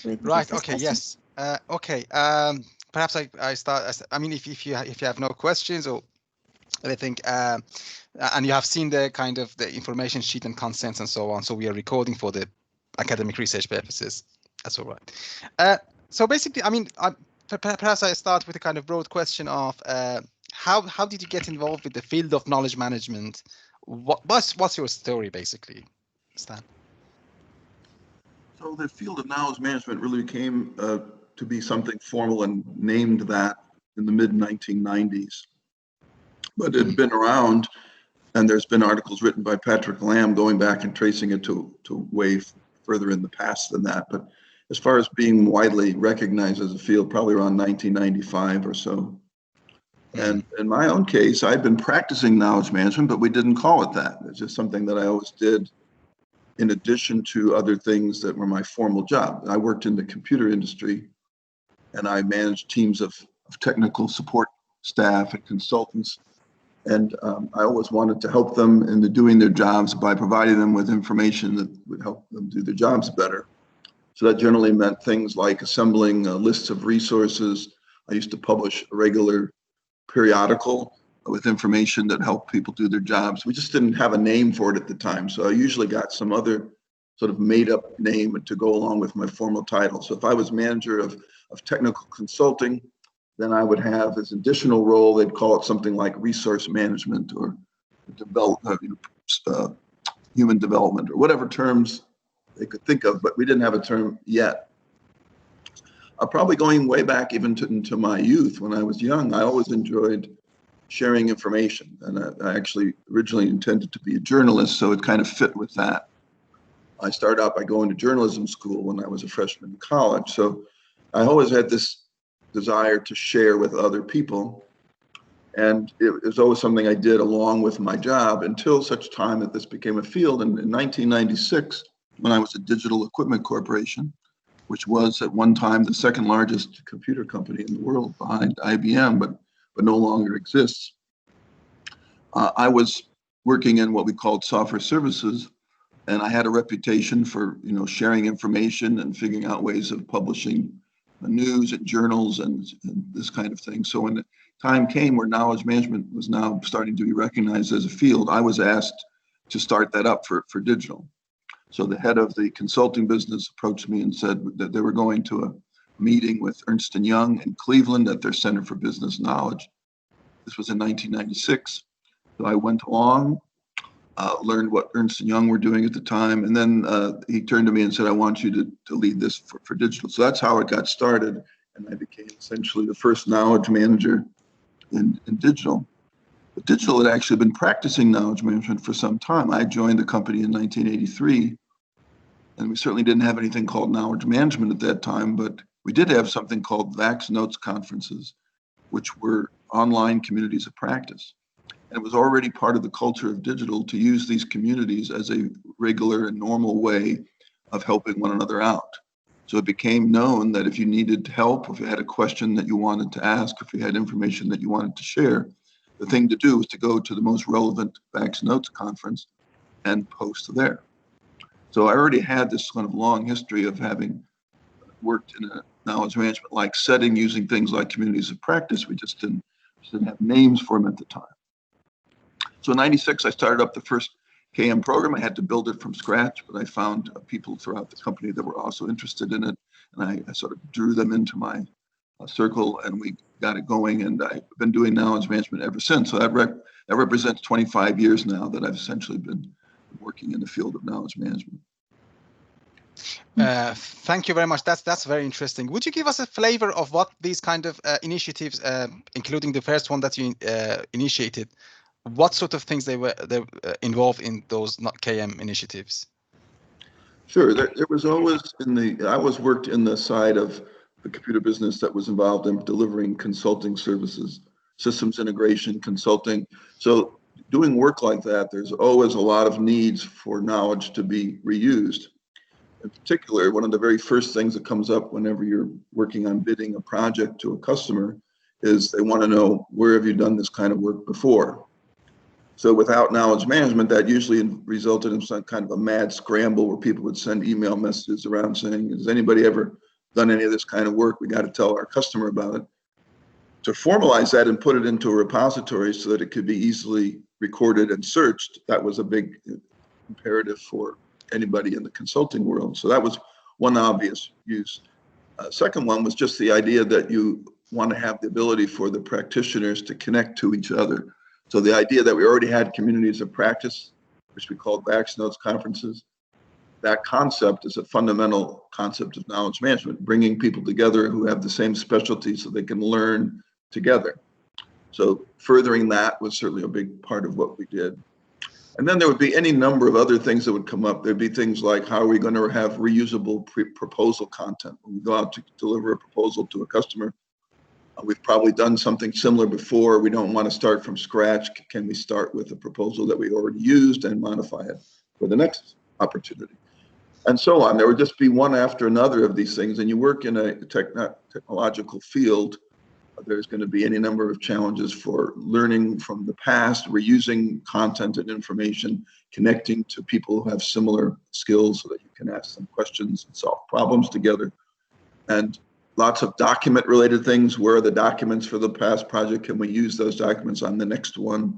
with the Right. first Okay. question. Yes. Okay. Perhaps I start. I mean, if you have no questions or anything, and you have seen the kind of the information sheet and consents and so on. So we are recording for the academic research purposes. That's all right. So basically, I mean, perhaps I start with a kind of broad question of how did you get involved with the field of knowledge management? What's your story basically, Stan? So the field of knowledge management really became to be something formal and named that in the mid-1990s. But it had been around, and there's been articles written by Patrick Lamb going back and tracing it to way further in the past than that. But as far as being widely recognized as a field, probably around 1995 or so. And in my own case, I'd been practicing knowledge management, but we didn't call it that. It's just something that I always did in addition to other things that were my formal job. I worked in the computer industry, and I managed teams of technical support staff and consultants. And I always wanted to help them in doing their jobs by providing them with information that would help them do their jobs better. So that generally meant things like assembling lists of resources. I used to publish a regular periodical with information that helped people do their jobs. We just didn't have a name for it at the time. So I usually got some other sort of made up name to go along with my formal title. So if I was manager of technical consulting, then I would have this additional role. They'd call it something like resource management or human development or whatever terms they could think of, but we didn't have a term yet. Probably going way back even into my youth when I was young, I always enjoyed sharing information. And I actually originally intended to be a journalist, so it kind of fit with that. I started out by going to journalism school when I was a freshman in college. So I always had this desire to share with other people. And it was always something I did along with my job until such time that this became a field. And in 1996, when I was at Digital Equipment Corporation, which was at one time the second largest computer company in the world behind IBM, but no longer exists. I was working in what we called software services, and I had a reputation for sharing information and figuring out ways of publishing news and journals and this kind of thing. So when the time came where knowledge management was now starting to be recognized as a field, I was asked to start that up for digital. So the head of the consulting business approached me and said that they were going to a meeting with Ernst & Young in Cleveland at their Center for Business Knowledge. This was in 1996. So I went along, learned what Ernst & Young were doing at the time, and then he turned to me and said, I want you to lead this for digital. So that's how it got started, and I became essentially the first knowledge manager in digital. But digital had actually been practicing knowledge management for some time. I joined the company in 1983, and we certainly didn't have anything called knowledge management at that time, but we did have something called VAX Notes conferences, which were online communities of practice. And it was already part of the culture of digital to use these communities as a regular and normal way of helping one another out. So it became known that if you needed help, if you had a question that you wanted to ask, if you had information that you wanted to share, the thing to do was to go to the most relevant VAX Notes conference and post there. So I already had this kind of long history of having worked in a knowledge management-like setting using things like communities of practice. We just didn't have names for them at the time. So in 96, I started up the first KM program. I had to build it from scratch, but I found people throughout the company that were also interested in it. And I sort of drew them into my circle, and we got it going. And I've been doing knowledge management ever since. So that represents 25 years now that I've essentially been working in the field of knowledge management. Thank you very much. That's very interesting. Would you give us a flavor of what these kind of initiatives, including the first one that you initiated, what sort of things they were involved in those KM initiatives? Sure. There was always I always worked in the side of the computer business that was involved in delivering consulting services, systems integration, consulting. So doing work like that, there's always a lot of needs for knowledge to be reused. In particular, one of the very first things that comes up whenever you're working on bidding a project to a customer is they want to know, where have you done this kind of work before? So without knowledge management, that usually resulted in some kind of a mad scramble where people would send email messages around saying, has anybody ever done any of this kind of work? We got to tell our customer about it. To formalize that and put it into a repository so that it could be easily recorded and searched, that was a big imperative for anybody in the consulting world. So that was one obvious use. Second one was just the idea that you want to have the ability for the practitioners to connect to each other. So the idea that we already had communities of practice, which we called Bax Notes conferences, that concept is a fundamental concept of knowledge management, bringing people together who have the same specialty so they can learn together. So furthering that was certainly a big part of what we did. And then there would be any number of other things that would come up. There'd be things like, how are we going to have reusable proposal content? When we go out to deliver a proposal to a customer, we've probably done something similar before. We don't want to start from scratch. Can we start with a proposal that we already used and modify it for the next opportunity? And so on. There would just be one after another of these things. And you work in a technological field, there's going to be any number of challenges for learning from the past, reusing content and information, connecting to people who have similar skills so that you can ask them questions and solve problems together. And lots of document related things. Where are the documents for the past project? Can we use those documents on the next one?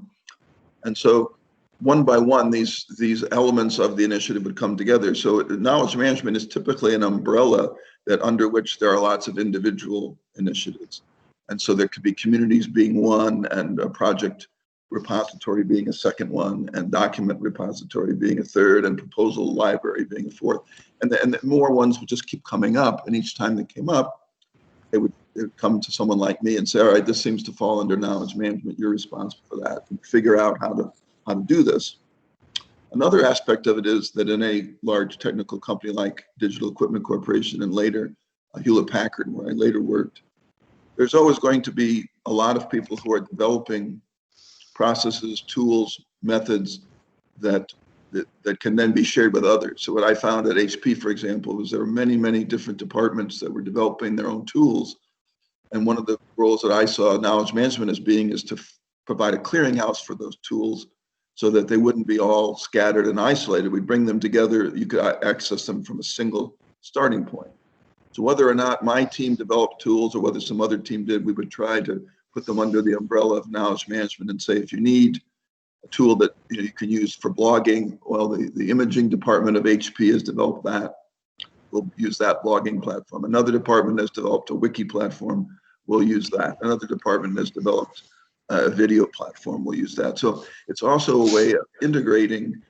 And so one by one, these elements of the initiative would come together. So knowledge management is typically an umbrella that under which there are lots of individual initiatives. And so there could be communities being one, and a project repository being a second one, and document repository being a third, and proposal library being a fourth. And the more ones would just keep coming up. And each time they came up, they would come to someone like me and say, all right, this seems to fall under knowledge management. You're responsible for that, and figure out how to do this. Another aspect of it is that in a large technical company like Digital Equipment Corporation and later Hewlett Packard, where I later worked, there's always going to be a lot of people who are developing processes, tools, methods that can then be shared with others. So what I found at HP, for example, was there were many, many different departments that were developing their own tools. And one of the roles that I saw knowledge management as being is to provide a clearinghouse for those tools so that they wouldn't be all scattered and isolated. We'd bring them together. You could access them from a single starting point. So whether or not my team developed tools or whether some other team did, we would try to put them under the umbrella of knowledge management and say, if you need a tool that you can use for blogging, well, the imaging department of HP has developed that. We'll use that blogging platform. Another department has developed a wiki platform. We'll use that. Another department has developed a video platform. We'll use that. So it's also a way of integrating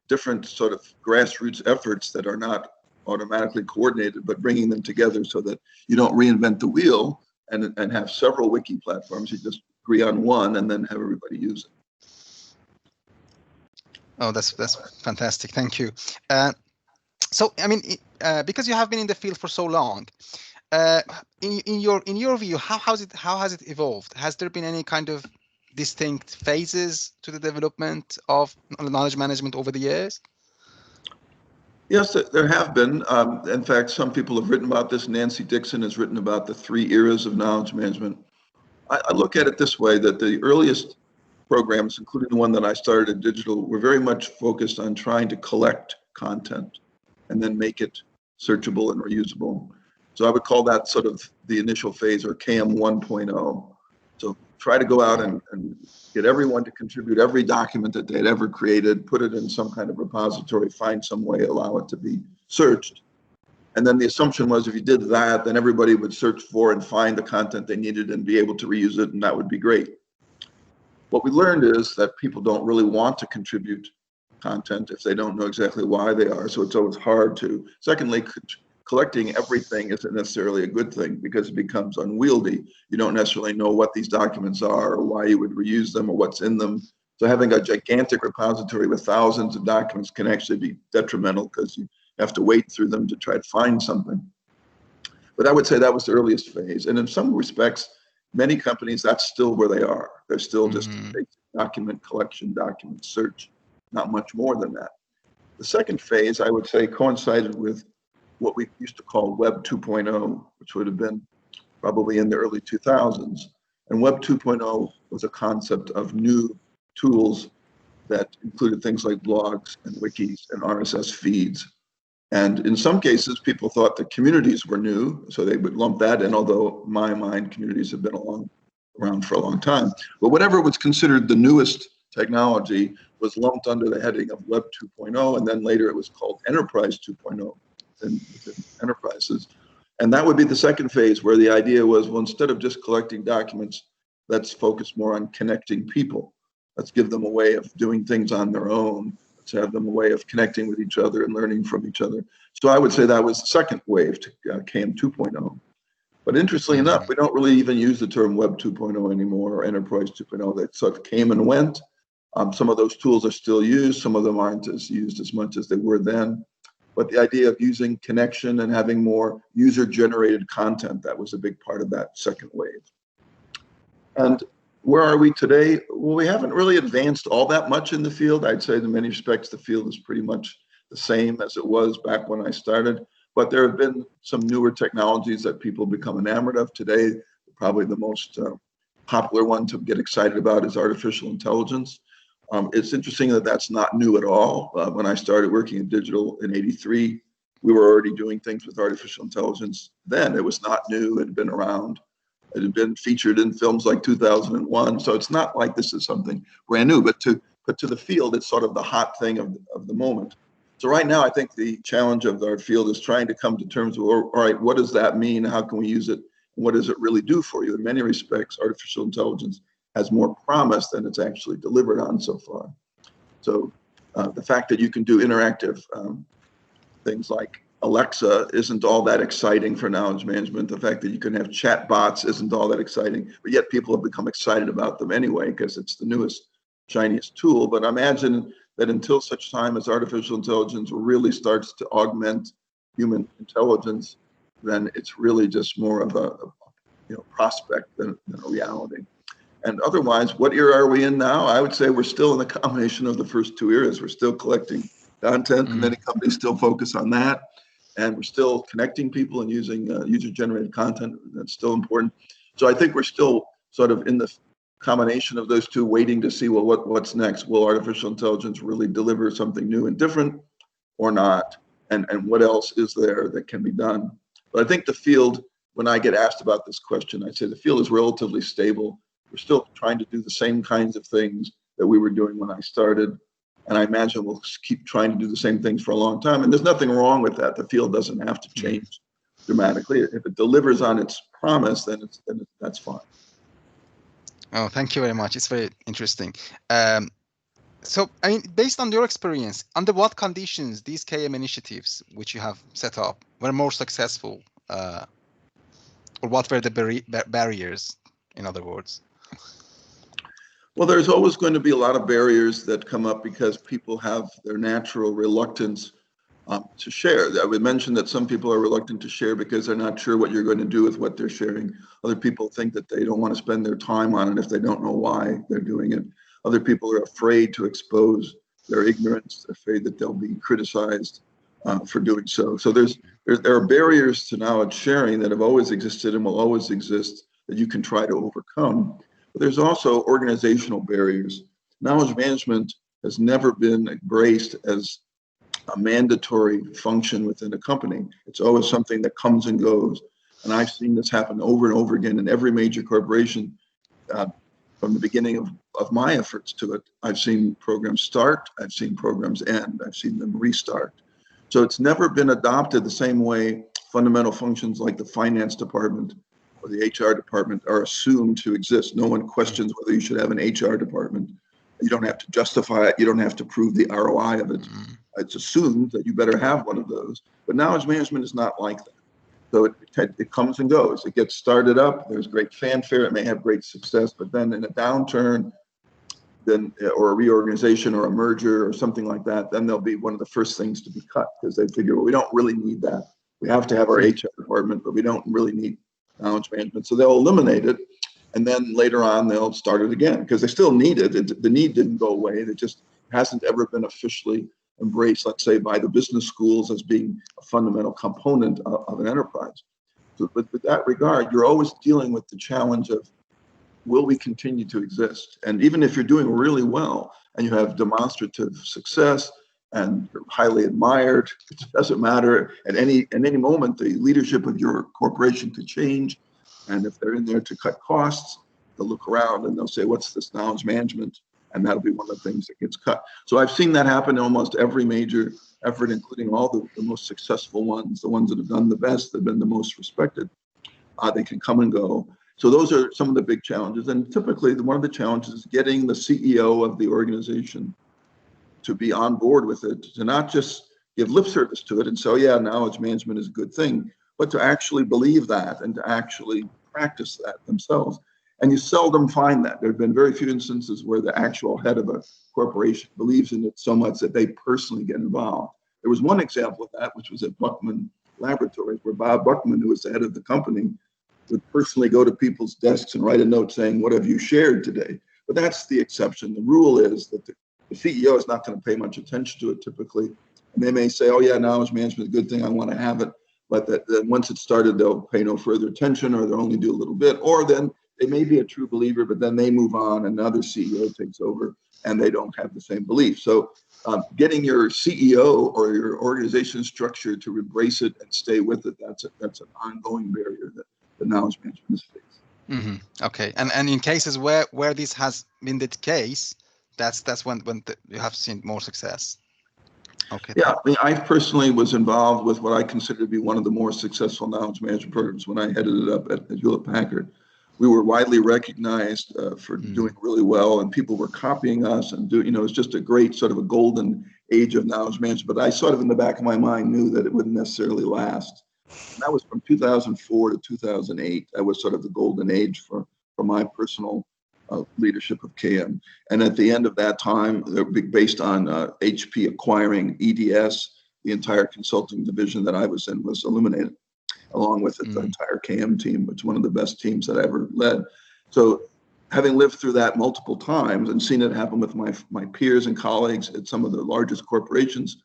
different sort of grassroots efforts that are not automatically coordinated, but bringing them together so that you don't reinvent the wheel and have several wiki platforms. You just agree on one and then have everybody use it. Oh, that's fantastic. Thank you. So, I mean, because you have been in the field for so long, in your view, how has it evolved? Has there been any kind of distinct phases to the development of knowledge management over the years? Yes, there have been. In fact, some people have written about this. Nancy Dixon has written about the 3 eras of knowledge management. I look at it this way, that the earliest programs, including the one that I started at Digital, were very much focused on trying to collect content and then make it searchable and reusable. So I would call that sort of the initial phase, or KM 1.0. So try to go out and get everyone to contribute every document that they'd ever created, put it in some kind of repository, find some way, allow it to be searched. And then the assumption was if you did that, then everybody would search for and find the content they needed and be able to reuse it, and that would be great. What we learned is that people don't really want to contribute content if they don't know exactly why they are, so it's always hard to. Secondly, collecting everything isn't necessarily a good thing because it becomes unwieldy. You don't necessarily know what these documents are or why you would reuse them or what's in them. So having a gigantic repository with thousands of documents can actually be detrimental because you have to wade through them to try to find something. But I would say that was the earliest phase. And in some respects, many companies, that's still where they are. They're still just document collection, document search, not much more than that. The second phase, I would say, coincided with what we used to call Web 2.0, which would have been probably in the early 2000s. And Web 2.0 was a concept of new tools that included things like blogs and wikis and RSS feeds. And in some cases, people thought that communities were new, so they would lump that in, although in my mind, communities have been around for a long time. But whatever was considered the newest technology was lumped under the heading of Web 2.0, and then later it was called Enterprise 2.0 within enterprises. And that would be the second phase, where the idea was, well, instead of just collecting documents, let's focus more on connecting people. Let's give them a way of doing things on their own. Let's have them a way of connecting with each other and learning from each other. So I would say that was the second wave to KM 2.0. But interestingly enough, we don't really even use the term Web 2.0 anymore, or Enterprise 2.0. That sort of came and went. Some of those tools are still used. Some of them aren't as used as much as they were then. But the idea of using connection and having more user-generated content, that was a big part of that second wave. And where are we today? Well, we haven't really advanced all that much in the field. I'd say in many respects, the field is pretty much the same as it was back when I started. But there have been some newer technologies that people become enamored of today. Probably the most popular one to get excited about is artificial intelligence. It's interesting that that's not new at all. When I started working in digital in '83, we were already doing things with artificial intelligence. Then it was not new. It had been around. It had been featured in films like 2001. So it's not like this is something brand new, but to the field, it's sort of the hot thing of the moment. So right now, I think the challenge of our field is trying to come to terms with, all right, what does that mean? How can we use it? What does it really do for you? In many respects, artificial intelligence has more promise than it's actually delivered on so far. So the fact that you can do interactive things like Alexa isn't all that exciting for knowledge management. The fact that you can have chat bots isn't all that exciting, but yet people have become excited about them anyway because it's the newest, shiniest tool. But imagine that until such time as artificial intelligence really starts to augment human intelligence, then it's really just more of a prospect than a reality. And otherwise, what era are we in now? I would say we're still in the combination of the first two eras. We're still collecting content, and many companies still focus on that. And we're still connecting people and using user-generated content. That's still important. So I think we're still sort of in the combination of those two, waiting to see, well, what's next? Will artificial intelligence really deliver something new and different or not? And what else is there that can be done? But I think the field, when I get asked about this question, I say the field is relatively stable. We're still trying to do the same kinds of things that we were doing when I started. And I imagine we'll keep trying to do the same things for a long time. And there's nothing wrong with that. The field doesn't have to change dramatically. If it delivers on its promise, then that's fine. Oh, thank you very much. It's very interesting. So, I mean, based on your experience, under what conditions these KM initiatives, which you have set up, were more successful, or what were the barriers, in other words? Well, there's always going to be a lot of barriers that come up because people have their natural reluctance to share. I would mention that some people are reluctant to share because they're not sure what you're going to do with what they're sharing. Other people think that they don't want to spend their time on it if they don't know why they're doing it. Other people are afraid to expose their ignorance. They're afraid that they'll be criticized for doing so. So there are barriers to knowledge sharing that have always existed and will always exist that you can try to overcome. But there's also organizational barriers. Knowledge management has never been embraced as a mandatory function within a company. It's always something that comes and goes. And I've seen this happen over and over again in every major corporation from the beginning of my efforts to it. I've seen programs start, I've seen programs end, I've seen them restart. So it's never been adopted the same way fundamental functions like the finance department or the HR department are assumed to exist. No one questions whether you should have an HR department. You don't have to justify it. You don't have to prove the ROI of it. It's assumed that you better have one of those. But knowledge management is not like that. So it comes and goes. It gets started up. There's great fanfare. It may have great success. But then in a downturn, or a reorganization or a merger or something like that, then they'll be one of the first things to be cut because they figure, well, we don't really need that. We have to have our HR department, but we don't really need knowledge management. So they'll eliminate it. And then later on, they'll start it again because they still need it. The need didn't go away. It just hasn't ever been officially embraced, let's say, by the business schools as being a fundamental component of an enterprise. So, but with that regard, you're always dealing with the challenge of, will we continue to exist? And even if you're doing really well, and you have demonstrative success and you're highly admired, it doesn't matter. At any moment, the leadership of your corporation could change. And if they're in there to cut costs, they'll look around and they'll say, what's this knowledge management? And that'll be one of the things that gets cut. So I've seen that happen in almost every major effort, including all the most successful ones, the ones that have done the best, that have been the most respected. They can come and go. So those are some of the big challenges. And typically, one of the challenges is getting the CEO of the organization to be on board with it, to not just give lip service to it and say, oh, yeah, knowledge management is a good thing, but to actually believe that and to actually practice that themselves. And you seldom find that. There have been very few instances where the actual head of a corporation believes in it so much that they personally get involved. There was one example of that, which was at Buckman Laboratories, where Bob Buckman, who was the head of the company, would personally go to people's desks and write a note saying, what have you shared today? But that's the exception. The rule is that the CEO is not going to pay much attention to it typically. And they may say, oh yeah, knowledge management is a good thing, I want to have it. But then once it's started, they'll pay no further attention, or they'll only do a little bit. Or then they may be a true believer, but then they move on, another CEO takes over, and they don't have the same belief. So getting your CEO or your organization structure to embrace it and stay with it, that's an ongoing barrier that the knowledge management is facing. Mm-hmm. Okay, and in cases where this has been the case, that's when you have seen more success. Okay. Yeah, I mean, I personally was involved with what I consider to be one of the more successful knowledge management programs when I headed it up at Hewlett-Packard. We were widely recognized for doing really well, and people were copying us and it's just a great sort of a golden age of knowledge management. But I sort of in the back of my mind knew that it wouldn't necessarily last. And that was from 2004 to 2008. That was sort of the golden age for my personal leadership of KM. And at the end of that time, based on HP acquiring EDS, the entire consulting division that I was in was eliminated, along with the entire KM team, which is one of the best teams that I ever led. So having lived through that multiple times and seen it happen with my peers and colleagues at some of the largest corporations,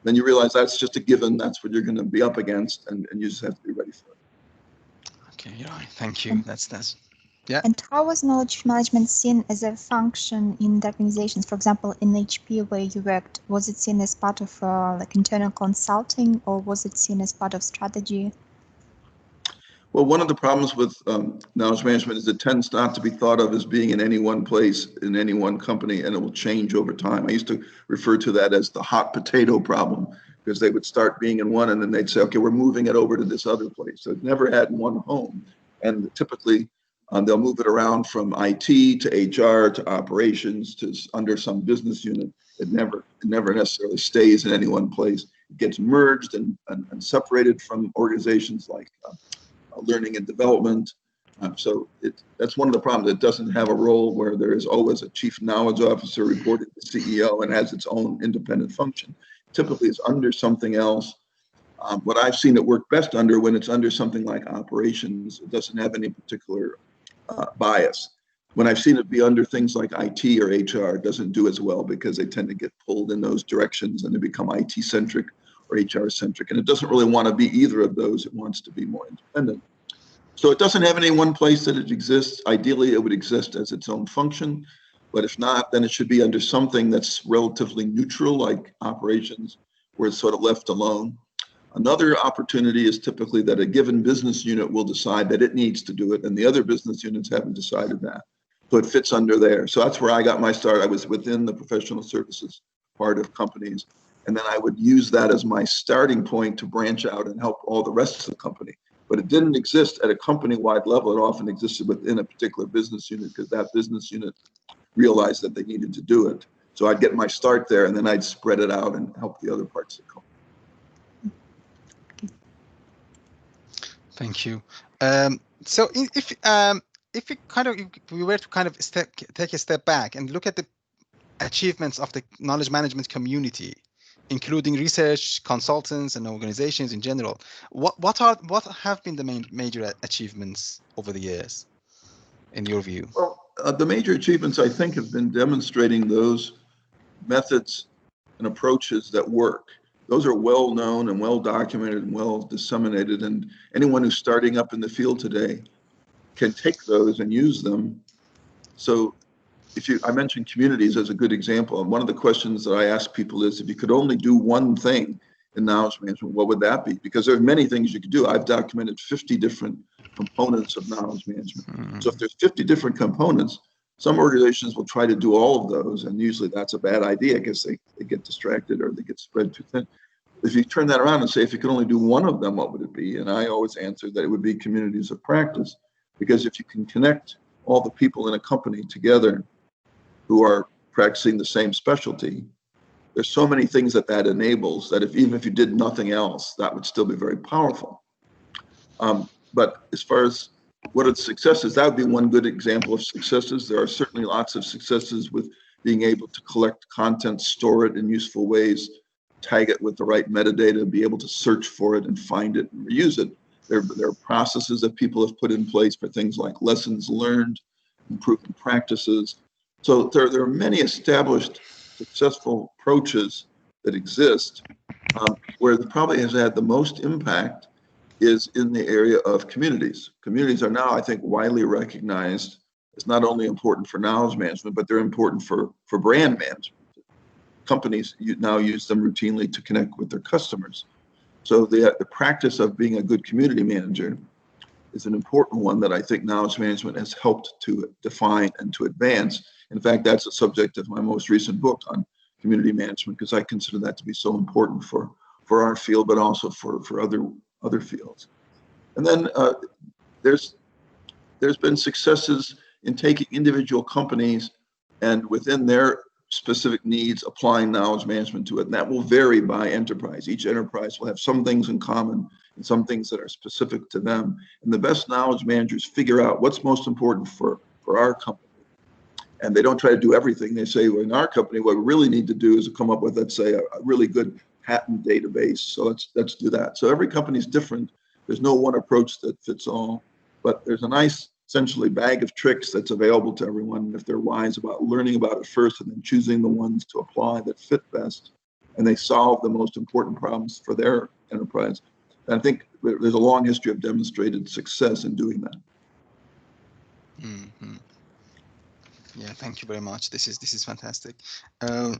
then you realize that's just a given. That's what you're going to be up against, and you just have to be ready for it. Okay, yeah, thank you. That's yeah. And how was knowledge management seen as a function in the organizations? For example, in HP where you worked, was it seen as part of like internal consulting, or was it seen as part of strategy? Well, one of the problems with knowledge management is it tends not to be thought of as being in any one place, in any one company, and it will change over time. I used to refer to that as the hot potato problem, because they would start being in one and then they'd say, okay, we're moving it over to this other place. So it never had one home. And typically they'll move it around from IT to HR to operations to under some business unit. It never necessarily stays in any one place. It gets merged and separated from organizations like learning and development. So that's one of the problems. It doesn't have a role where there is always a chief knowledge officer reporting to the CEO and has its own independent function. Typically, it's under something else. What I've seen it work best under, when it's under something like operations, it doesn't have any particular bias. When I've seen it be under things like IT or HR, it doesn't do as well, because they tend to get pulled in those directions and they become IT-centric or HR-centric, and it doesn't really want to be either of those. It wants to be more independent. So it doesn't have any one place that it exists. Ideally, it would exist as its own function, but if not, then it should be under something that's relatively neutral, like operations, where it's sort of left alone. Another opportunity is typically that a given business unit will decide that it needs to do it, and the other business units haven't decided that. So it fits under there. So that's where I got my start. I was within the professional services part of companies. And then I would use that as my starting point to branch out and help all the rest of the company. But it didn't exist at a company-wide level. It often existed within a particular business unit, because that business unit realized that they needed to do it. So I'd get my start there, and then I'd spread it out and help the other parts of the company. Thank you. So if we were to kind of take a step back and look at the achievements of the knowledge management community, including research consultants and organizations in general, what have been the major achievements over the years, in your view? Well, the major achievements, I think, have been demonstrating those methods and approaches that work. Those are well known and well documented and well disseminated, and anyone who's starting up in the field today can take those and use them. So I mentioned communities as a good example, and one of the questions that I ask people is, if you could only do one thing in knowledge management, what would that be? Because there are many things you could do. I've documented 50 different components of knowledge management. So if there's 50 different components, some organizations will try to do all of those, and usually that's a bad idea because they get distracted or they get spread too thin. If you turn that around and say, if you could only do one of them, what would it be? And I always answer that it would be communities of practice, because if you can connect all the people in a company together who are practicing the same specialty, there's so many things that enables that even if you did nothing else, that would still be very powerful. But as far as what are the successes, that would be one good example of successes. There are certainly lots of successes with being able to collect content, store it in useful ways, tag it with the right metadata, be able to search for it and find it and reuse it. There are processes that people have put in place for things like lessons learned, improving practices. So there are many established successful approaches that exist. Where it probably has had the most impact is in the area of communities. Communities are now, I think, widely recognized as not only important for knowledge management, but they're important for brand management. Companies now use them routinely to connect with their customers. So the practice of being a good community manager is an important one that I think knowledge management has helped to define and to advance. In fact, that's the subject of my most recent book on community management, because I consider that to be so important for our field, but also for other fields. And then there's been successes in taking individual companies and within their specific needs, applying knowledge management to it. And that will vary by enterprise. Each enterprise will have some things in common and some things that are specific to them. And the best knowledge managers figure out what's most important for our company. And they don't try to do everything. They say, well, in our company, what we really need to do is come up with, let's say, a really good patent database. So let's do that. So every company is different. There's no one approach that fits all, but there's a nice, essentially, bag of tricks that's available to everyone if they're wise about learning about it first and then choosing the ones to apply that fit best, and they solve the most important problems for their enterprise. And I think there's a long history of demonstrated success in doing that. Mm-hmm. Yeah, thank you very much. This is fantastic. Any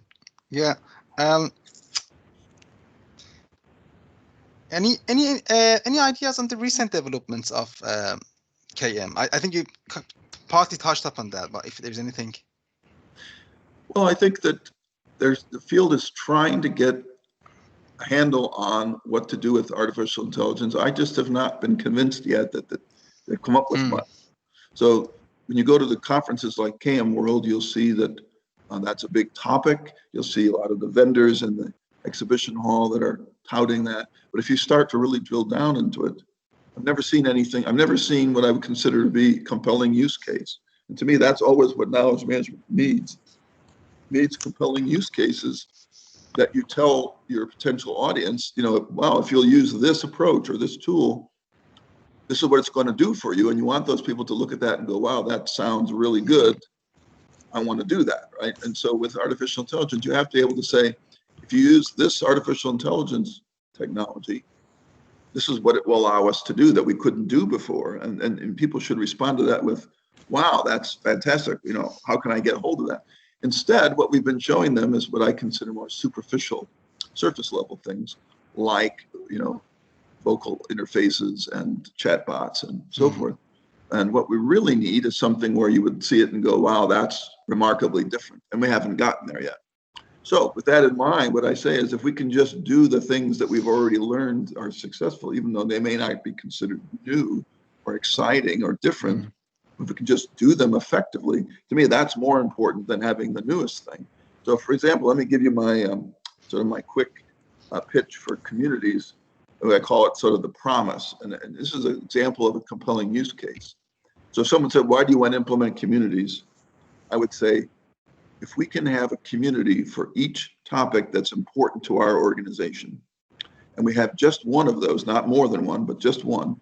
ideas on the recent developments of KM? I think you partly touched upon that, but if there's anything. Well, I think that the field is trying to get a handle on what to do with artificial intelligence. I just have not been convinced yet that they've come up with much. So when you go to the conferences like KM World, you'll see that that's a big topic. You'll see a lot of the vendors in the exhibition hall that are touting that. But if you start to really drill down into it, I've never seen anything. I've never seen what I would consider to be compelling use case. And to me, that's always what knowledge management needs. It needs compelling use cases that you tell your potential audience, wow, if you'll use this approach or this tool, this is what it's going to do for you. And you want those people to look at that and go, wow, that sounds really good. I want to do that, right? And so with artificial intelligence, you have to be able to say, if you use this artificial intelligence technology, this is what it will allow us to do that we couldn't do before. And people should respond to that with, wow, that's fantastic. How can I get hold of that? Instead, what we've been showing them is what I consider more superficial, surface level things like, vocal interfaces and chatbots and so forth. And what we really need is something where you would see it and go, wow, that's remarkably different. And we haven't gotten there yet. So with that in mind, what I say is if we can just do the things that we've already learned are successful, even though they may not be considered new or exciting or different, if we can just do them effectively, to me, that's more important than having the newest thing. So for example, let me give you my sort of my quick pitch for communities. I call it sort of the promise. And this is an example of a compelling use case. So if someone said, why do you want to implement communities? I would say, if we can have a community for each topic that's important to our organization, and we have just one of those, not more than one, but just one,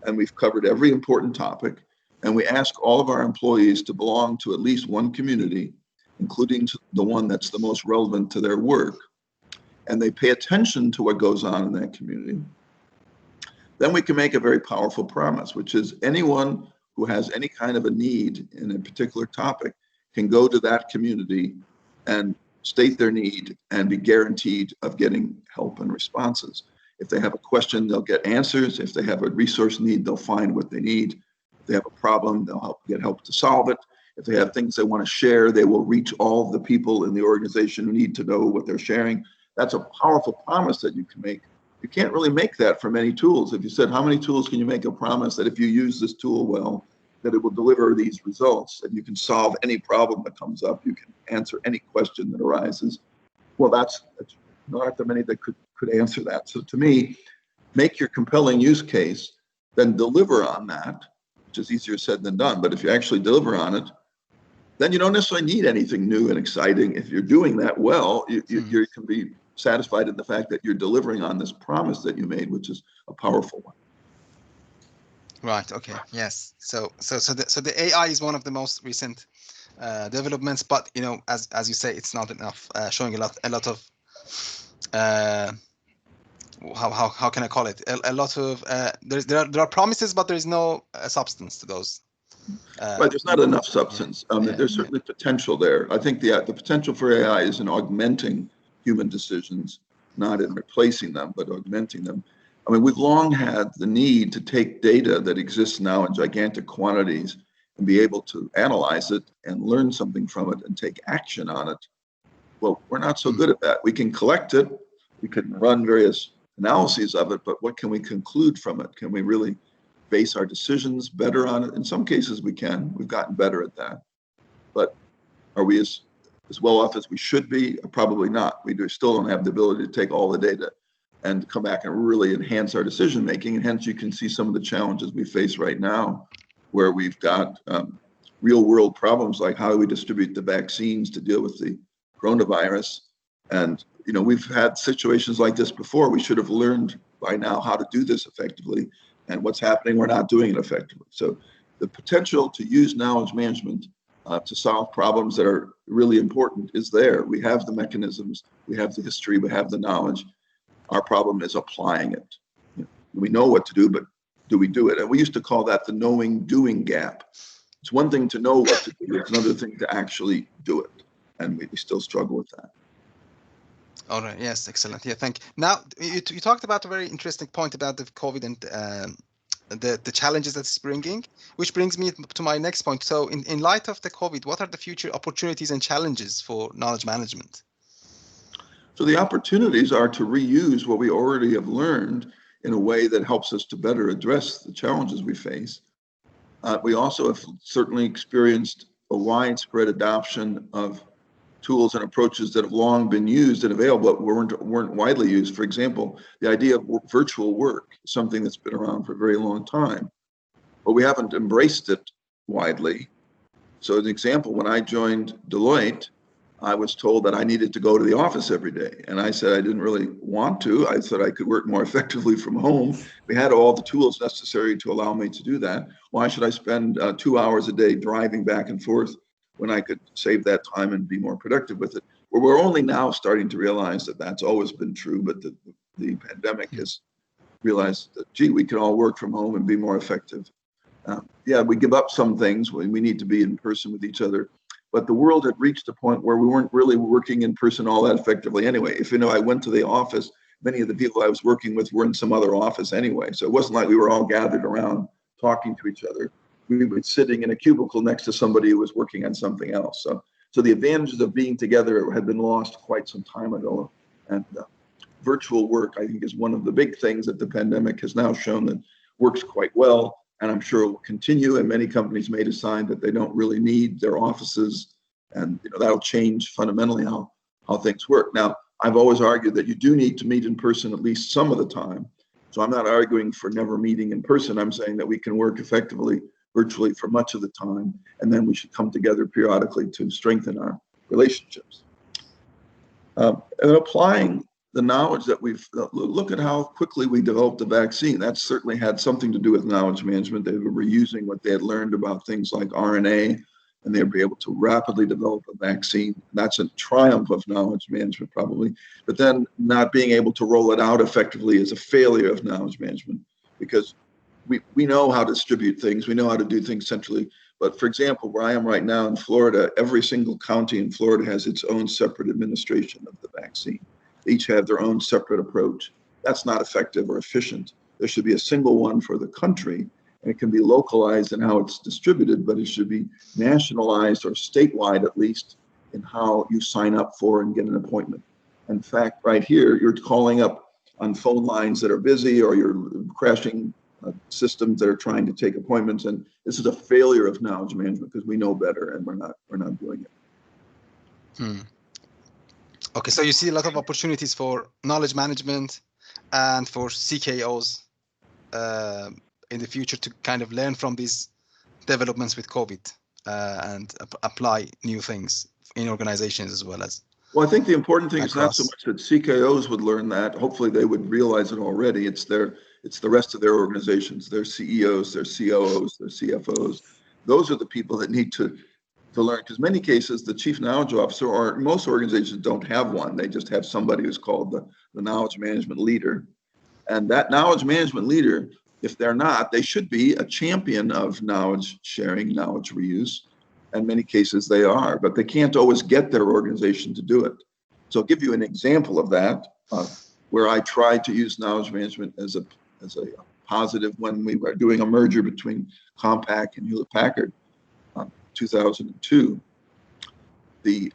and we've covered every important topic, and we ask all of our employees to belong to at least one community, including the one that's the most relevant to their work, and they pay attention to what goes on in that community, then we can make a very powerful promise, which is anyone who has any kind of a need in a particular topic can go to that community and state their need and be guaranteed of getting help and responses. If they have a question, they'll get answers. If they have a resource need, they'll find what they need. If they have a problem, they'll get help to solve it. If they have things they want to share, they will reach all of the people in the organization who need to know what they're sharing. That's a powerful promise that you can make. You can't really make that for many tools. If you said, how many tools can you make a promise that if you use this tool well, that it will deliver these results and you can solve any problem that comes up, you can answer any question that arises? Well, that's there aren't that many that could answer that. So to me, make your compelling use case, then deliver on that, which is easier said than done. But if you actually deliver on it, then you don't necessarily need anything new and exciting. If you're doing that well, you can be satisfied in the fact that you're delivering on this promise that you made, which is a powerful one. Right. Okay. Yes. So the AI is one of the most recent developments, but as you say, it's not enough. Showing a lot of how can I call it? A lot of there are promises, but there is no substance to those. Right, there's not enough substance. There's certainly potential there. I think the potential for AI is in augmenting human decisions, not in replacing them, but augmenting them. I mean, we've long had the need to take data that exists now in gigantic quantities and be able to analyze it and learn something from it and take action on it. Well, we're not so good at that. We can collect it, we can run various analyses of it, but what can we conclude from it? Can we really base our decisions better on it? In some cases we can. We've gotten better at that. But are we as well off as we should be? Probably not. We still don't have the ability to take all the data and come back and really enhance our decision making. And hence you can see some of the challenges we face right now, where we've got real world problems like how do we distribute the vaccines to deal with the coronavirus. And we've had situations like this before. We should have learned by now how to do this effectively. And what's happening, we're not doing it effectively. So the potential to use knowledge management to solve problems that are really important is there. We have the mechanisms, we have the history, we have the knowledge. Our problem is applying it. We know what to do, but do we do it? And we used to call that the knowing-doing gap. It's one thing to know what to do, it's another thing to actually do it. And we still struggle with that. All right. Yes. Excellent. Yeah. Thank you. Now, you talked about a very interesting point about the COVID and the challenges that it's bringing, which brings me to my next point. So in light of the COVID, what are the future opportunities and challenges for knowledge management? So the opportunities are to reuse what we already have learned in a way that helps us to better address the challenges we face. We also have certainly experienced a widespread adoption of tools and approaches that have long been used and available but weren't widely used. For example, the idea of virtual work is something that's been around for a very long time, but we haven't embraced it widely. So an example, when I joined Deloitte, I was told that I needed to go to the office every day. And I said I didn't really want to. I said I could work more effectively from home. We had all the tools necessary to allow me to do that. Why should I spend 2 hours a day driving back and forth when I could save that time and be more productive with it? Well, we're only now starting to realize that that's always been true, but the pandemic has realized that, gee, we can all work from home and be more effective. Yeah, we give up some things when we need to be in person with each other, but the world had reached a point where we weren't really working in person all that effectively anyway. If I went to the office, many of the people I was working with were in some other office anyway. So it wasn't like we were all gathered around talking to each other. We were sitting in a cubicle next to somebody who was working on something else. So the advantages of being together had been lost quite some time ago. And virtual work, I think, is one of the big things that the pandemic has now shown that works quite well. And I'm sure it will continue. And many companies may decide that they don't really need their offices. And that'll change fundamentally how things work. Now, I've always argued that you do need to meet in person at least some of the time. So I'm not arguing for never meeting in person. I'm saying that we can work effectively virtually for much of the time, and then we should come together periodically to strengthen our relationships. And applying the knowledge that look at how quickly we developed the vaccine. That certainly had something to do with knowledge management. They were reusing what they had learned about things like RNA, and they'd be able to rapidly develop a vaccine. That's a triumph of knowledge management, probably. But then not being able to roll it out effectively is a failure of knowledge management, because we know how to distribute things. We know how to do things centrally. But for example, where I am right now in Florida, every single county in Florida has its own separate administration of the vaccine. They each have their own separate approach. That's not effective or efficient. There should be a single one for the country, and it can be localized in how it's distributed, but it should be nationalized or statewide at least in how you sign up for and get an appointment. In fact, right here, you're calling up on phone lines that are busy, or you're crashing systems that are trying to take appointments, and this is a failure of knowledge management because we know better and we're not doing it. Okay, so you see a lot of opportunities for knowledge management and for CKOs in the future to kind of learn from these developments with COVID and apply new things in organizations as well as. Well, I think the important thing across. is not so much that CKOs would learn that. Hopefully they would realize it already. It's the rest of their organizations, their CEOs, their COOs, their CFOs. Those are the people that need to learn, because many cases the chief knowledge officer, or most organizations don't have one. They just have somebody who's called the knowledge management leader. And that knowledge management leader, if they're not, they should be a champion of knowledge sharing, knowledge reuse. In many cases they are, but they can't always get their organization to do it. So I'll give you an example of that, where I tried to use knowledge management as a positive when we were doing a merger between Compaq and Hewlett-Packard in 2002. The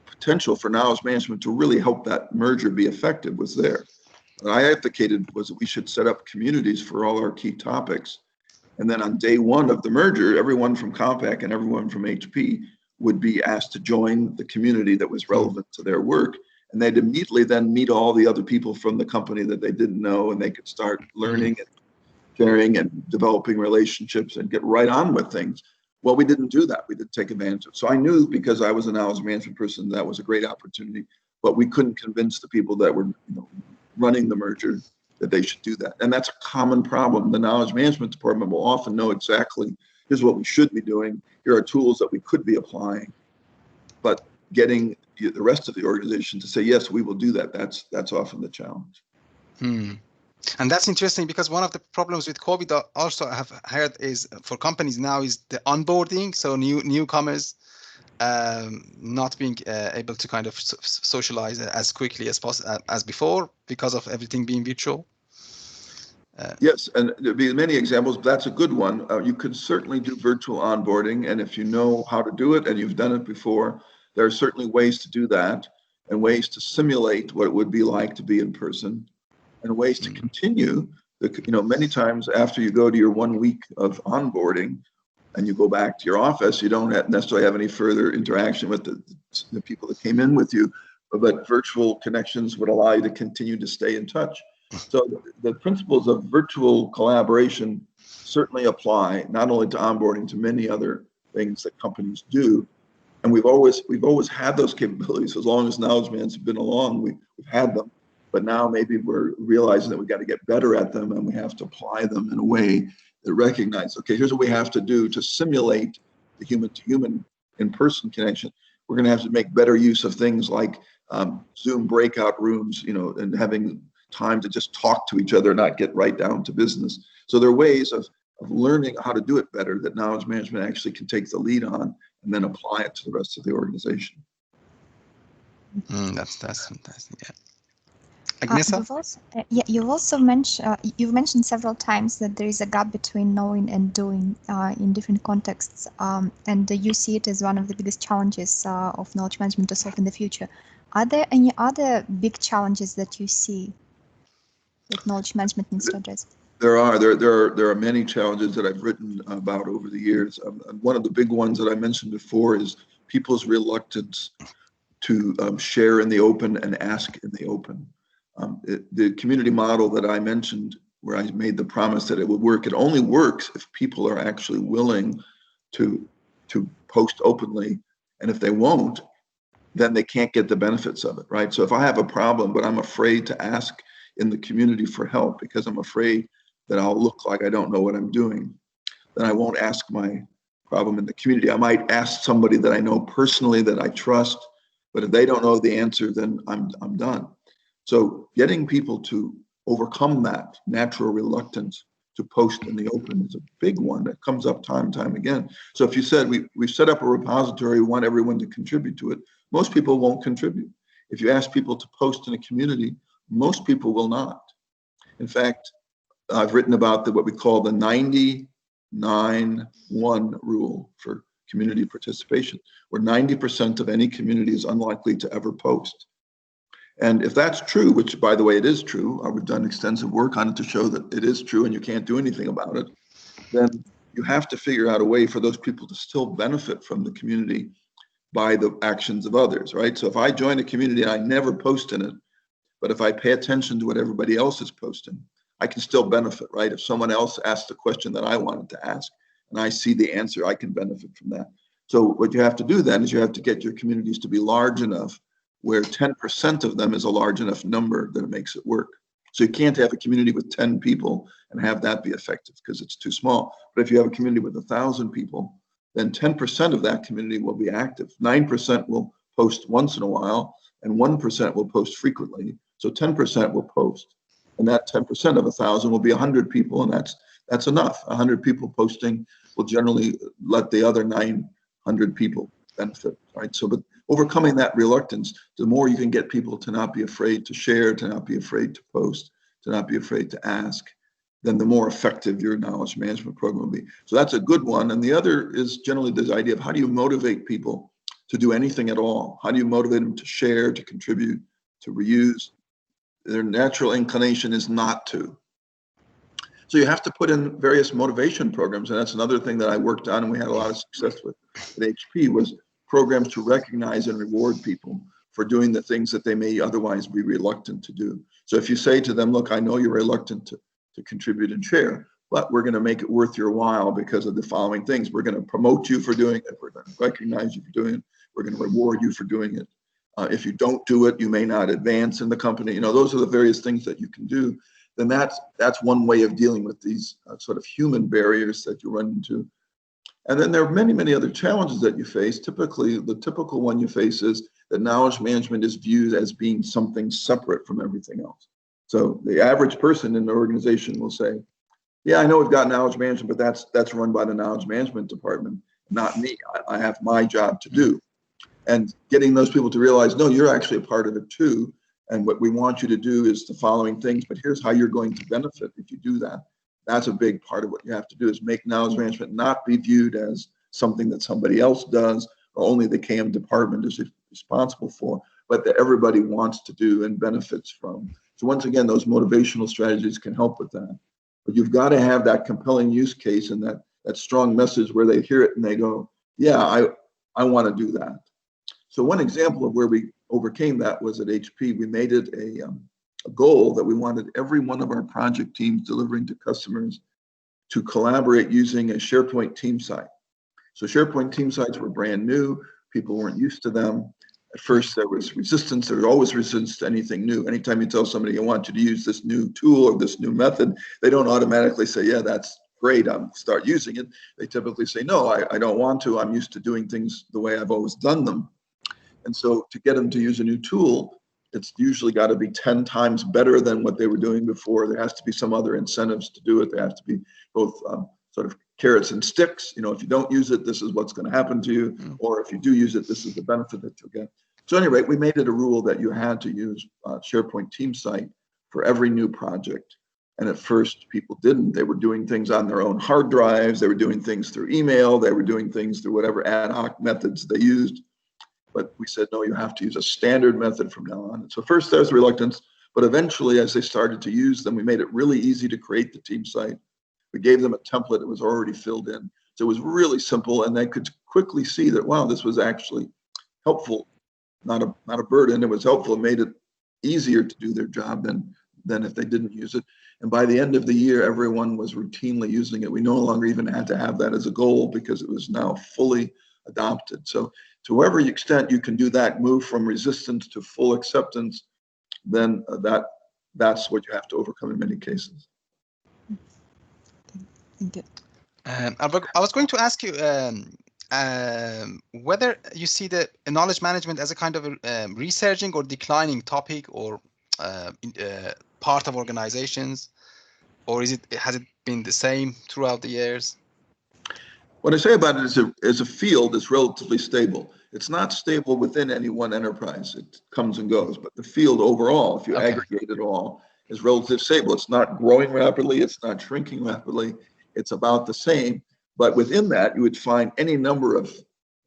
potential for knowledge management to really help that merger be effective was there. What I advocated was that we should set up communities for all our key topics. And then on day one of the merger, everyone from Compaq and everyone from HP would be asked to join the community that was relevant to their work. And they'd immediately then meet all the other people from the company that they didn't know, and they could start learning and sharing and developing relationships and get right on with things. Well, we didn't do that. We didn't take advantage of it. So I knew, because I was a knowledge management person, that was a great opportunity, but we couldn't convince the people that were running the merger that they should do that. And that's a common problem. The knowledge management department will often know exactly, here's what we should be doing. Here are tools that we could be applying, but getting the rest of the organization to say, yes, we will do that. That's often the challenge. And that's interesting, because one of the problems with COVID also I have heard is for companies now is the onboarding. So newcomers not being able to kind of socialize as quickly as possible as before because of everything being virtual. Yes, and there'd be many examples, but that's a good one. You can certainly do virtual onboarding, and if you know how to do it and you've done it before, there are certainly ways to do that, and ways to simulate what it would be like to be in person, and ways to continue. Many times after you go to your 1 week of onboarding and you go back to your office, you don't necessarily have any further interaction with the people that came in with you, but virtual connections would allow you to continue to stay in touch. So the principles of virtual collaboration certainly apply not only to onboarding, to many other things that companies do. And we've always had those capabilities. As long as knowledge management's been along, we've had them. But now maybe we're realizing that we've got to get better at them, and we have to apply them in a way that recognize, okay, here's what we have to do to simulate the human-to-human in-person connection. We're going to have to make better use of things like Zoom breakout rooms, and having time to just talk to each other, not get right down to business. So there are ways of learning how to do it better that knowledge management actually can take the lead on and then apply it to the rest of the organization. That's fantastic. Yeah. Agnessa? You've mentioned several times that there is a gap between knowing and doing in different contexts, and you see it as one of the biggest challenges of knowledge management to solve in the future. Are there any other big challenges that you see with knowledge management needs to address? There are many challenges that I've written about over the years. One of the big ones that I mentioned before is people's reluctance to share in the open and ask in the open. The community model that I mentioned, where I made the promise that it would work, it only works if people are actually willing to post openly. And if they won't, then they can't get the benefits of it, right? So if I have a problem, but I'm afraid to ask in the community for help because I'm afraid that I'll look like I don't know what I'm doing, then I won't ask my problem in the community. I might ask somebody that I know personally that I trust, but if they don't know the answer, then I'm done. So getting people to overcome that natural reluctance to post in the open is a big one that comes up time and time again. So if you said we set up a repository, we want everyone to contribute to it, most people won't contribute. If you ask people to post in a community, most people will not. In fact, I've written about what we call the 99-1 rule for community participation, where 90% of any community is unlikely to ever post. And if that's true, which by the way, it is true, we've done extensive work on it to show that it is true and you can't do anything about it, then you have to figure out a way for those people to still benefit from the community by the actions of others, right? So if I join a community and I never post in it, but if I pay attention to what everybody else is posting, I can still benefit, right? If someone else asks the question that I wanted to ask and I see the answer, I can benefit from that. So what you have to do then is you have to get your communities to be large enough where 10% of them is a large enough number that it makes it work. So you can't have a community with 10 people and have that be effective because it's too small. But if you have a community with 1,000 people, then 10% of that community will be active. 9% will post once in a while, and 1% will post frequently. So 10% will post. And that 10% of 1,000 will be 100 people, and that's enough. 100 people posting will generally let the other 900 people benefit, right? So, but overcoming that reluctance, the more you can get people to not be afraid to share, to not be afraid to post, to not be afraid to ask, then the more effective your knowledge management program will be. So that's a good one. And the other is generally this idea of how do you motivate people to do anything at all? How do you motivate them to share, to contribute, to reuse? Their natural inclination is not to. So you have to put in various motivation programs. And that's another thing that I worked on and we had a lot of success with at HP was programs to recognize and reward people for doing the things that they may otherwise be reluctant to do. So if you say to them, look, I know you're reluctant to contribute and share, but we're going to make it worth your while because of the following things. We're going to promote you for doing it. We're going to recognize you for doing it. We're going to reward you for doing it. If you don't do it, you may not advance in the company. You know, those are the various things that you can do. Then that's one way of dealing with these sort of human barriers that you run into. And then there are many, many other challenges that you face. Typically, the typical one you face is that knowledge management is viewed as being something separate from everything else. So the average person in the organization will say, yeah, I know we've got knowledge management, but that's run by the knowledge management department, not me. I have my job to do. And getting those people to realize, no, you're actually a part of it too. And what we want you to do is the following things, but here's how you're going to benefit if you do that. That's a big part of what you have to do is make knowledge management not be viewed as something that somebody else does or only the KM department is responsible for, but that everybody wants to do and benefits from. So once again, those motivational strategies can help with that. But you've got to have that compelling use case and that strong message where they hear it and they go, yeah, I want to do that. So one example of where we overcame that was at HP. We made it a goal that we wanted every one of our project teams delivering to customers to collaborate using a SharePoint team site. So SharePoint team sites were brand new. People weren't used to them. At first, there was resistance. There was always resistance to anything new. Anytime you tell somebody I want you to use this new tool or this new method, they don't automatically say, yeah, that's great, I'll start using it. They typically say, no, I don't want to. I'm used to doing things the way I've always done them. And so to get them to use a new tool, it's usually got to be 10 times better than what they were doing before. There has to be some other incentives to do it. There has to be both sort of carrots and sticks. You know, if you don't use it, this is what's going to happen to you. Or if you do use it, this is the benefit that you'll get. So at any rate, we made it a rule that you had to use SharePoint team site for every new project. And at first, people didn't. They were doing things on their own hard drives. They were doing things through email. They were doing things through whatever ad hoc methods they used. But we said, no, you have to use a standard method from now on. And so first there was reluctance, but eventually as they started to use them, we made it really easy to create the team site. We gave them a template that was already filled in. So it was really simple and they could quickly see that, wow, this was actually helpful, not a burden. It was helpful. It made it easier to do their job than if they didn't use it. And by the end of the year, everyone was routinely using it. We no longer even had to have that as a goal because it was now fully adopted. So to whatever extent you can do that, move from resistance to full acceptance, then that's what you have to overcome in many cases. Thank you. I was going to ask you whether you see the knowledge management as a kind of a resurging or declining topic or part of organizations. or has it been the same throughout the years? What I say about it is a field is relatively stable. It's not stable within any one enterprise. It comes and goes, but the field overall, if you aggregate it all, is relatively stable. It's not growing rapidly. It's not shrinking rapidly. It's about the same. But within that, you would find any number of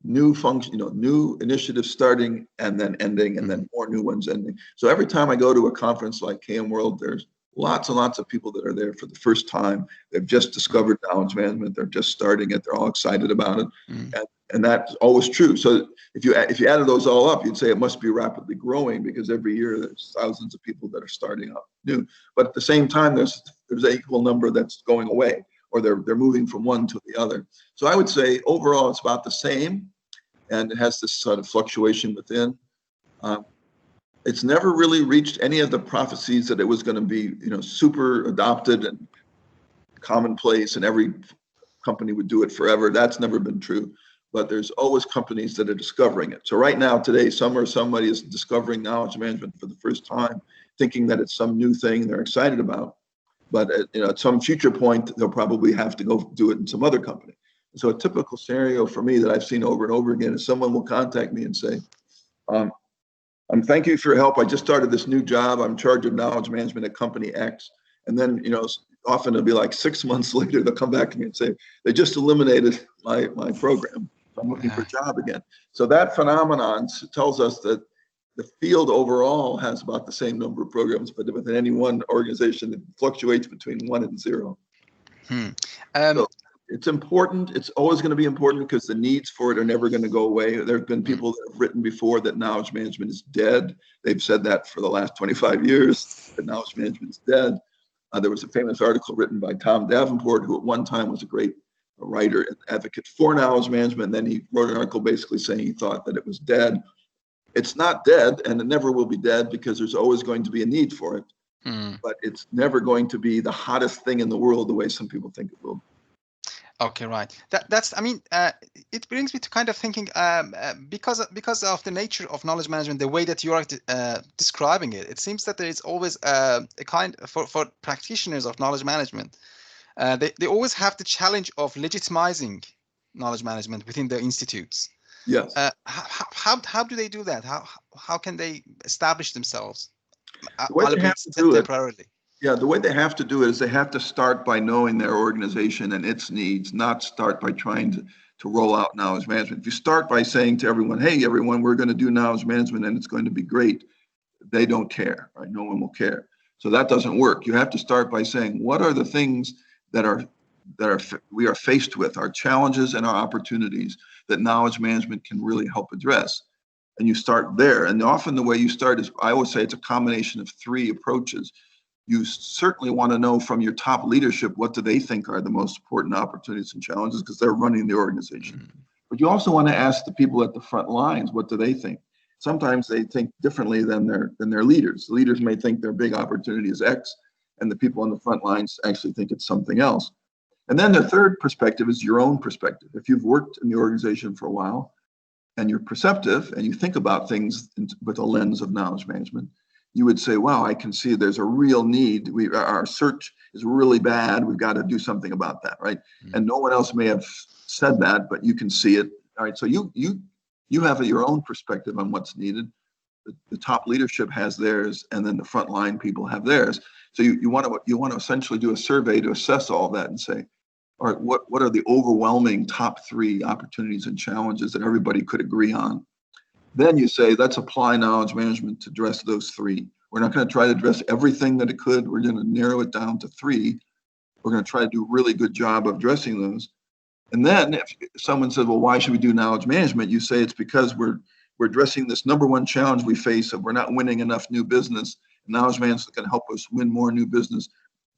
new new initiatives starting and then ending, and then more new ones ending. So every time I go to a conference like KM World, there's lots and lots of people that are there for the first time. They've just discovered knowledge management. They're just starting it. They're all excited about it. And that's always true. So if you added those all up, you'd say it must be rapidly growing, because every year there's thousands of people that are starting up new. But at the same time, there's an equal number that's going away, or they're moving from one to the other. So I would say overall it's about the same, and it has this sort of fluctuation within. It's never really reached any of the prophecies that it was going to be, super adopted and commonplace, and every company would do it forever. That's never been true. But there's always companies that are discovering it. So right now, today, somebody is discovering knowledge management for the first time, thinking that it's some new thing they're excited about. But at some future point, they'll probably have to go do it in some other company. So a typical scenario for me that I've seen over and over again is someone will contact me and say, thank you for your help. I just started this new job. I'm in charge of knowledge management at company X. And then, often it'll be like 6 months later, they'll come back to me and say, they just eliminated my program. I'm looking for a job again. So that phenomenon tells us that the field overall has about the same number of programs, but within any one organization, it fluctuates between 1 and 0. So it's important. It's always going to be important, because the needs for it are never going to go away. There have been people that have written before that knowledge management is dead. They've said that for the last 25 years, that knowledge management is dead. There was a famous article written by Tom Davenport, who at one time was a great writer and advocate for knowledge management. And then he wrote an article basically saying he thought that it was dead. It's not dead, and it never will be dead, because there's always going to be a need for it. But it's never going to be the hottest thing in the world the way some people think it will. Okay, right. It brings me to kind of thinking, because of the nature of knowledge management, the way that you are describing it, it seems that there is always a kind for practitioners of knowledge management. They always have the challenge of legitimizing knowledge management within their institutes. Yes. How do they do that? How can they establish themselves? The way they have to do it temporarily. Yeah, the way they have to do it is they have to start by knowing their organization and its needs, not start by trying to roll out knowledge management. If you start by saying to everyone, hey, everyone, we're going to do knowledge management and it's going to be great, they don't care, right? No one will care. So that doesn't work. You have to start by saying, what are the things that we are faced with, our challenges and our opportunities that knowledge management can really help address? And you start there. And often the way you start is, I always say it's a combination of 3 approaches. You certainly want to know from your top leadership, what do they think are the most important opportunities and challenges, because they're running the organization. But you also want to ask the people at the front lines, what do they think? Sometimes they think differently than their leaders. The leaders may think their big opportunity is X, and the people on the front lines actually think it's something else. And then the third perspective is your own perspective. If you've worked in the organization for a while and you're perceptive and you think about things with a lens of knowledge management, you would say, wow, I can see there's a real need. Our search is really bad. We've got to do something about that, right? And no one else may have said that, but you can see it. All right, so you have your own perspective on what's needed. The top leadership has theirs, and then the frontline people have theirs. So you want to essentially do a survey to assess all that and say, all right, what are the overwhelming top 3 opportunities and challenges that everybody could agree on? Then you say, let's apply knowledge management to address those 3. We're not going to try to address everything that it could. We're going to narrow it down to 3. We're going to try to do a really good job of addressing those. And then if someone says, well, why should we do knowledge management? You say it's because we're addressing this number 1 challenge we face of we're not winning enough new business. And knowledge management is going to help us win more new business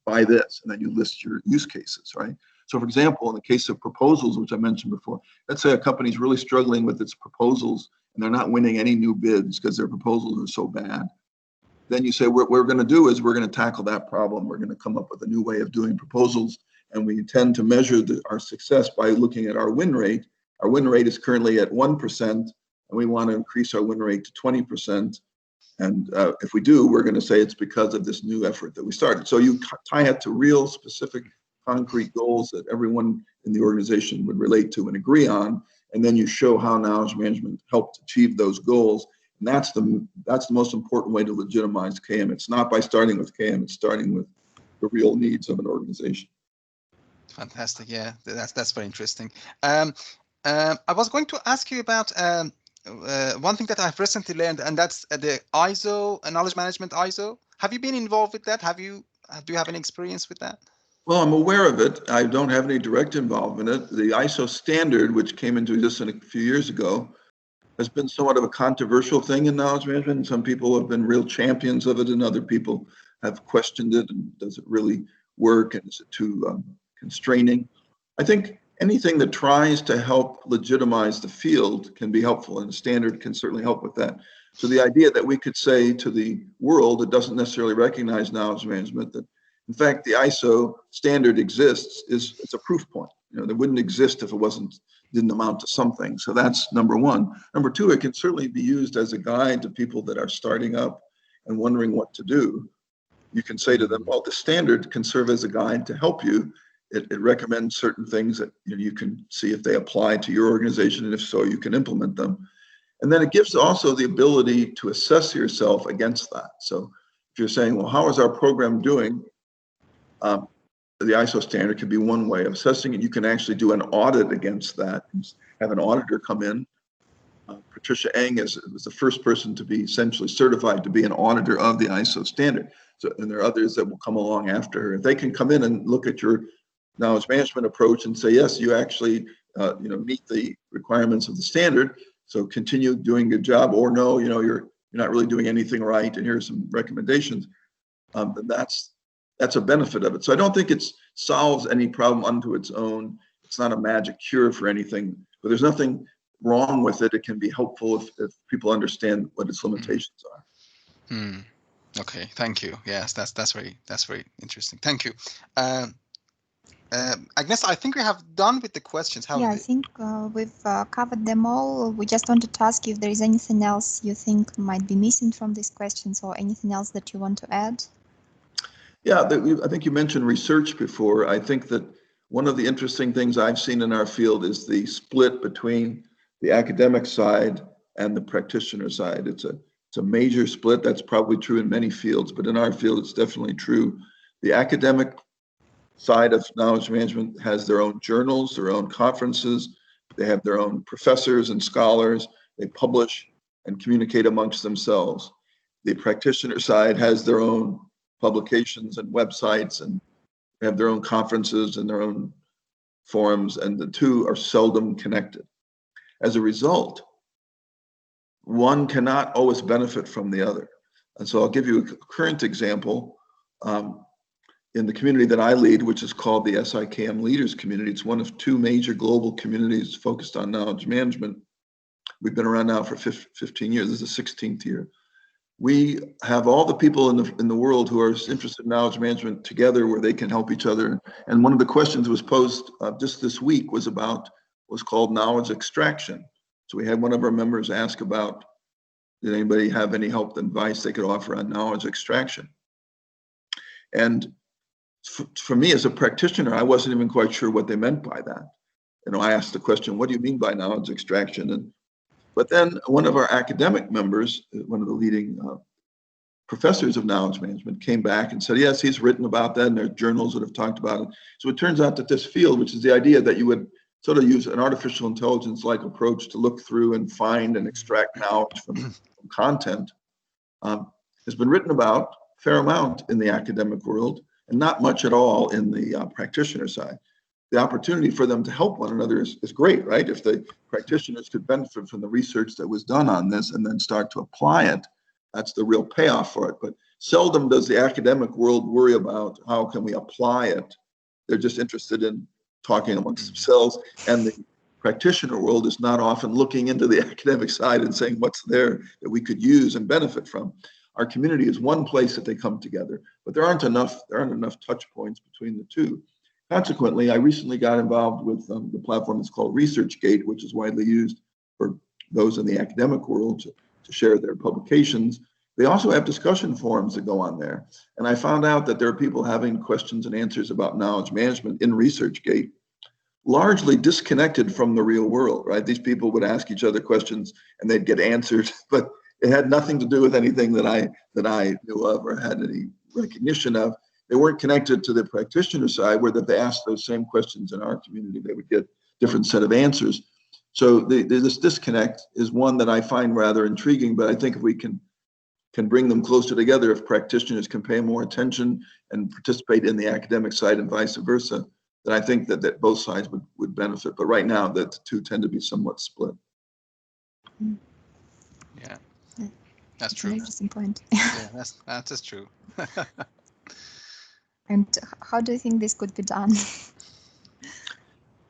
by this. And then you list your use cases, right? So for example, in the case of proposals, which I mentioned before, let's say a company is really struggling with its proposals and they're not winning any new bids because their proposals are so bad. Then you say, what we're going to do is we're going to tackle that problem. We're going to come up with a new way of doing proposals. And we intend to measure our success by looking at our win rate. Our win rate is currently at 1%, and we want to increase our win rate to 20%. And if we do, we're going to say it's because of this new effort that we started. So you tie it to real specific concrete goals that everyone in the organization would relate to and agree on. And then you show how knowledge management helped achieve those goals. And that's the most important way to legitimize KM. It's not by starting with KM, it's starting with the real needs of an organization. Fantastic. Yeah, that's very interesting. I was going to ask you about one thing that I've recently learned, and that's the ISO, knowledge management ISO. Have you been involved with that? Do you have any experience with that? Well, I'm aware of it. I don't have any direct involvement in it. The ISO standard, which came into existence a few years ago, has been somewhat of a controversial thing in knowledge management. Some people have been real champions of it, and other people have questioned it. And does it really work? And is it too constraining? I think anything that tries to help legitimize the field can be helpful, and the standard can certainly help with that. So the idea that we could say to the world that doesn't necessarily recognize knowledge management that, in fact, the ISO standard exists it's a proof point. You know, it wouldn't exist if it didn't amount to something. So that's number one. Number two, it can certainly be used as a guide to people that are starting up and wondering what to do. You can say to them, well, the standard can serve as a guide to help you. It recommends certain things that you can see if they apply to your organization, and if so, you can implement them. And then it gives also the ability to assess yourself against that. So if you're saying, well, how is our program doing? The ISO standard could be one way of assessing it. You can actually do an audit against that, have an auditor come in. Patricia Eng was the first person to be essentially certified to be an auditor of the ISO standard. So, and there are others that will come along after her. If they can come in and look at your knowledge management approach and say, yes, you actually meet the requirements of the standard, so continue doing a good job, or no, you're not really doing anything right, and here's some recommendations. Then that's a benefit of it. So I don't think it solves any problem unto its own. It's not a magic cure for anything, but there's nothing wrong with it. It can be helpful if people understand what its limitations are. Okay, thank you. Yes, that's very interesting. Thank you. Agnessa, I think we have done with the questions. Yeah, I think we've covered them all. We just wanted to ask you if there is anything else you think might be missing from these questions, or anything else that you want to add. Yeah, I think you mentioned research before. I think that one of the interesting things I've seen in our field is the split between the academic side and the practitioner side. It's a major split. That's probably true in many fields, but in our field, it's definitely true. The academic side of knowledge management has their own journals, their own conferences. They have their own professors and scholars. They publish and communicate amongst themselves. The practitioner side has their own publications and websites, and have their own conferences and their own forums, and the two are seldom connected. As a result, one cannot always benefit from the other. And so I'll give you a current example. In the community that I lead, which is called the SIKM Leaders Community, it's one of two major global communities focused on knowledge management. We've been around now for 15 years. This is the 16th year. We have all the people in the world who are interested in knowledge management together, where they can help each other. And one of the questions that was posed just this week was called knowledge extraction. So we had one of our members ask about, did anybody have any help and advice they could offer on knowledge extraction? And for me as a practitioner, I wasn't even quite sure what they meant by that. I asked the question, what do you mean by knowledge extraction? But then one of our academic members, one of the leading professors of knowledge management, came back and said, yes, he's written about that, and there are journals that have talked about it. So it turns out that this field, which is the idea that you would sort of use an artificial intelligence-like approach to look through and find and extract knowledge from content, has been written about a fair amount in the academic world, and not much at all in the practitioner side. The opportunity for them to help one another is great, right? If the practitioners could benefit from the research that was done on this and then start to apply it, that's the real payoff for it. But seldom does the academic world worry about how can we apply it. They're just interested in talking amongst themselves. And the practitioner world is not often looking into the academic side and saying what's there that we could use and benefit from. Our community is one place that they come together, but there aren't enough touch points between the two. Consequently, I recently got involved with the platform that's called ResearchGate, which is widely used for those in the academic world to share their publications. They also have discussion forums that go on there. And I found out that there are people having questions and answers about knowledge management in ResearchGate, largely disconnected from the real world, right? These people would ask each other questions and they'd get answers, but it had nothing to do with anything that I knew of or had any recognition of. They weren't connected to the practitioner side, where if they asked those same questions in our community, they would get different set of answers. So this disconnect is one that I find rather intriguing, but I think if we can bring them closer together, if practitioners can pay more attention and participate in the academic side and vice versa, then I think that both sides would benefit. But right now, the two tend to be somewhat split. Yeah, that's It's true. an interesting point. Yeah, that's true. And how do you think this could be done?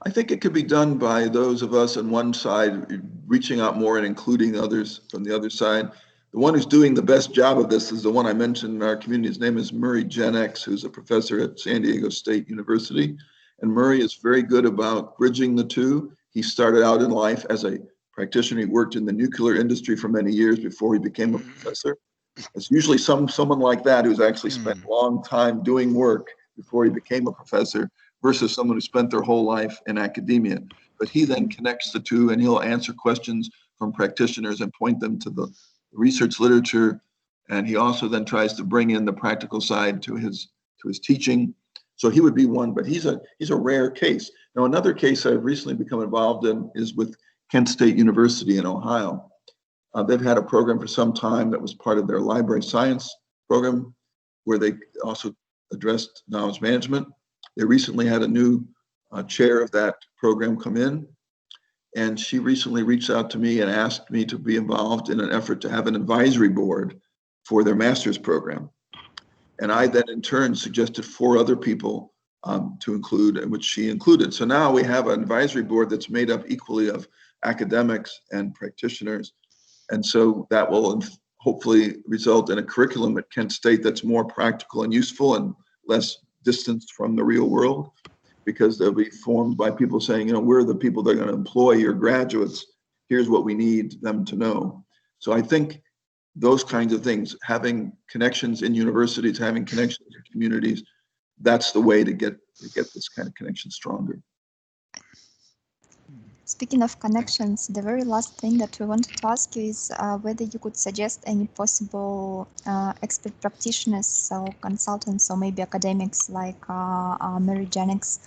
I think it could be done by those of us on one side reaching out more and including others from the other side. The one who's doing the best job of this is the one I mentioned in our community. His name is Murray Genex, who's a professor at San Diego State University. And Murray is very good about bridging the two. He started out in life as a practitioner. He worked in the nuclear industry for many years before he became a professor. It's usually someone like that who's actually spent a long time doing work before he became a professor versus someone who spent their whole life in academia. But he then connects the two, and he'll answer questions from practitioners and point them to the research literature. And he also then tries to bring in the practical side to his teaching. So he would be one, but he's a rare case. Now, another case I've recently become involved in is with Kent State University in Ohio. They've had a program for some time that was part of their library science program, where they also addressed knowledge management. They recently had a new chair of that program come in, and she recently reached out to me and asked me to be involved in an effort to have an advisory board for their master's program. And I then in turn suggested 4 other people to include, which she included. So now we have an advisory board that's made up equally of academics and practitioners. And so that will hopefully result in a curriculum at Kent State that's more practical and useful and less distanced from the real world, because they'll be formed by people saying, we're the people that are going to employ your graduates. Here's what we need them to know. So I think those kinds of things, having connections in universities, having connections in communities, that's the way to get this kind of connection stronger. Speaking of connections, the very last thing that we wanted to ask you is whether you could suggest any possible expert practitioners or consultants or maybe academics like Mary Genex,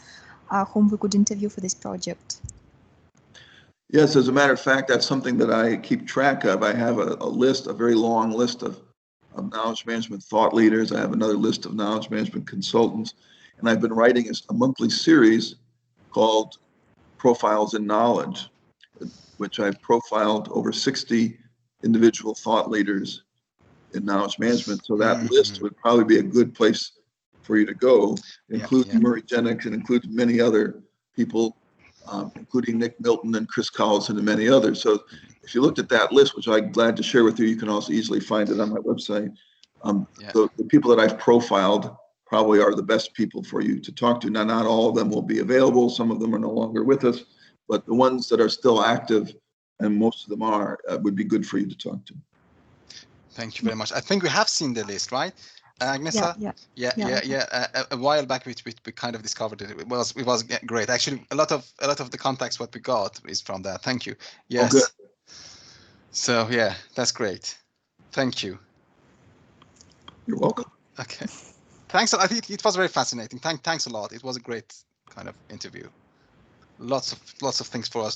whom we could interview for this project. Yes, as a matter of fact, that's something that I keep track of. I have a very long list of knowledge management thought leaders. I have another list of knowledge management consultants, and I've been writing a monthly series called Profiles in Knowledge, which I've profiled over 60 individual thought leaders in knowledge management. So that list would probably be a good place for you to go, including Murray Genex and including many other people, including Nick Milton and Chris Collison and many others. So if you looked at that list, which I'm glad to share with you, you can also easily find it on my website. The people that I've profiled probably are the best people for you to talk to. Now, not all of them will be available. Some of them are no longer with us, but the ones that are still active, and most of them are, would be good for you to talk to. Thank you very much. I think we have seen the list, right? Agnessa? Yeah. A while back, we kind of discovered it. It was great. Actually, a lot of the contacts what we got is from that. Thank you. Yes. Oh, good. So yeah, that's great. Thank you. You're welcome. Okay. Thanks. I think it was very fascinating. Thanks a lot. It was a great kind of interview. Lots of things for us